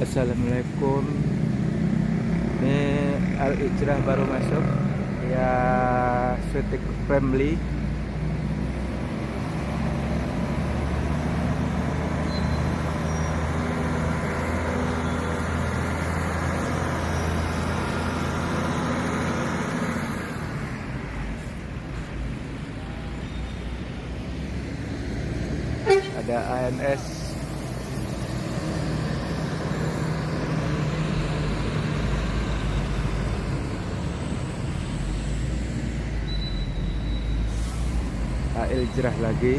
Assalamualaikum. Ini Al Ijrah baru masuk ya, Sutik Family. Ada ANS. Al Ijrah lagi.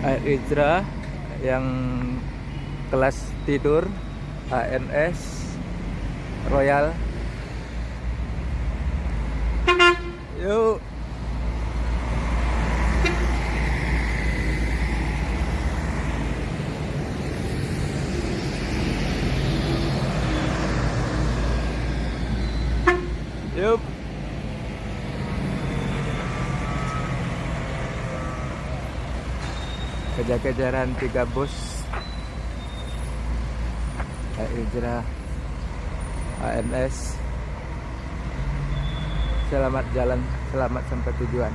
Al Ijrah yang kelas tidur, ANS Royal. Yuk. Yuk. Kejar-kejaran 3 bus Al Ijrah ANS. Selamat jalan, selamat sampai tujuan.